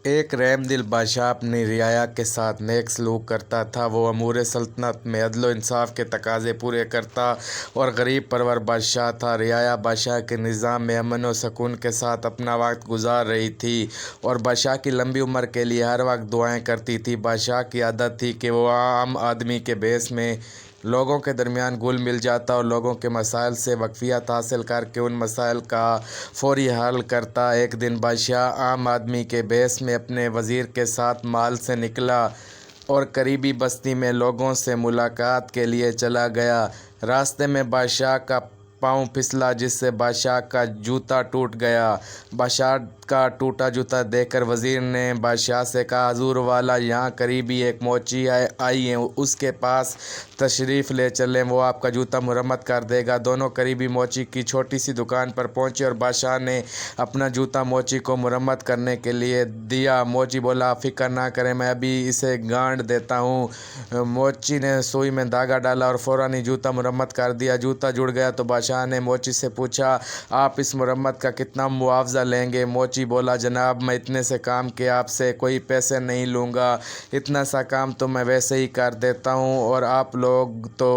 ایک رحم دل بادشاہ اپنی رعایا کے ساتھ نیک سلوک کرتا تھا۔ وہ امور سلطنت میں عدل و انصاف کے تقاضے پورے کرتا اور غریب پرور بادشاہ تھا۔ رعایا بادشاہ کے نظام میں امن و سکون کے ساتھ اپنا وقت گزار رہی تھی اور بادشاہ کی لمبی عمر کے لیے ہر وقت دعائیں کرتی تھی۔ بادشاہ کی عادت تھی کہ وہ عام آدمی کے بھیس میں لوگوں کے درمیان گھل مل جاتا اور لوگوں کے مسائل سے واقفیت حاصل کر کے ان مسائل کا فوری حل کرتا۔ ایک دن بادشاہ عام آدمی کے بھیس میں اپنے وزیر کے ساتھ محل سے نکلا اور قریبی بستی میں لوگوں سے ملاقات کے لیے چلا گیا۔ راستے میں بادشاہ کا پاؤں پھسلا جس سے بادشاہ کا جوتا ٹوٹ گیا۔ بادشاہ کا ٹوٹا جوتا دیکھ کر وزیر نے بادشاہ سے کہا، حضور والا، یہاں قریبی ایک موچی آئی ہے، اس کے پاس تشریف لے چلیں، وہ آپ کا جوتا مرمت کر دے گا۔ دونوں قریبی موچی کی چھوٹی سی دکان پر پہنچے اور بادشاہ نے اپنا جوتا موچی کو مرمت کرنے کے لیے دیا۔ موچی بولا، آپ فکر نہ کریں، میں ابھی اسے گانٹھ دیتا ہوں۔ موچی نے سوئی میں دھاگا ڈالا اور فوراً ہی جوتا مرمت کر دیا۔ جوتا جڑ گیا تو بادشاہ نے موچی سے پوچھا، آپ اس مرمت کا کتنا معاوضہ لیں گے؟ موچی بولا، جناب، میں اتنے سے کام کے آپ سے کوئی پیسے نہیں لوں گا، اتنا سا کام تو میں ویسے ہی کر دیتا ہوں اور آپ لوگ تو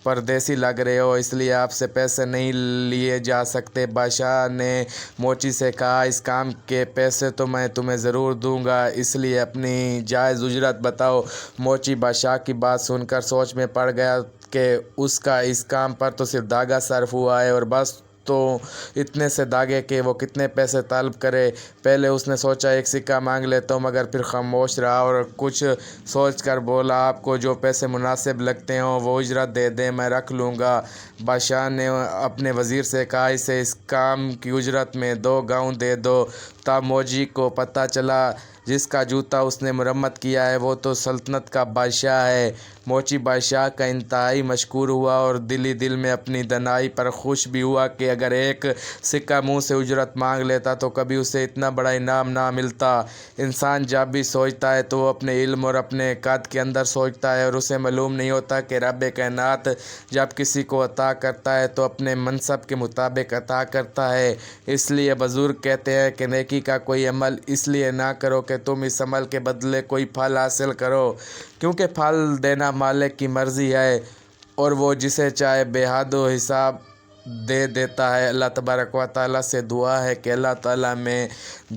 پردیسی لگ رہے ہو، اس لیے آپ سے پیسے نہیں لیے جا سکتے۔ بادشاہ نے موچی سے کہا، اس کام کے پیسے تو میں تمہیں ضرور دوں گا، اس لیے اپنی جائز اجرت بتاؤ۔ موچی بادشاہ کی بات سن کر سوچ میں پڑ گیا کہ اس کا اس کام پر تو صرف دھاگا صرف ہوا ہے اور بس، تو اتنے سے دھاگے کے وہ کتنے پیسے طلب کرے۔ پہلے اس نے سوچا ایک سکہ مانگ لیتا ہوں، مگر پھر خاموش رہا اور کچھ سوچ کر بولا، آپ کو جو پیسے مناسب لگتے ہوں وہ اجرت دے دیں، میں رکھ لوں گا۔ بادشاہ نے اپنے وزیر سے کہا، اسے اس کام کی اجرت میں 2 گاؤں دے دو۔ تب موچی کو پتہ چلا جس کا جوتا اس نے مرمت کیا ہے وہ تو سلطنت کا بادشاہ ہے۔ موچی بادشاہ کا انتہائی مشکور ہوا اور دل ہی دل میں اپنی دانائی پر خوش بھی ہوا کہ اگر ایک سکہ منہ سے اجرت مانگ لیتا تو کبھی اسے اتنا بڑا انعام نہ ملتا۔ انسان جب بھی سوچتا ہے تو وہ اپنے علم اور اپنے قد کے اندر سوچتا ہے اور اسے معلوم نہیں ہوتا کہ رب کائنات جب کسی کو عطا کرتا ہے تو اپنے منصب کے مطابق عطا کرتا ہے۔ اس لیے بزرگ کہتے ہیں کہ نیکی کا کوئی عمل اس لیے نہ کرو کہ تم اس عمل کے بدلے کوئی پھل حاصل کرو، کیونکہ پھل دینا مالک کی مرضی ہے اور وہ جسے چاہے بے حد و حساب دے دیتا ہے۔ اللہ تبارک و تعالیٰ سے دعا ہے کہ اللہ تعالیٰ میں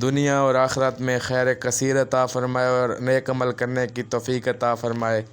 دنیا اور آخرت میں خیر کثیر عطا فرمائے اور نیک عمل کرنے کی توفیق عطا فرمائے۔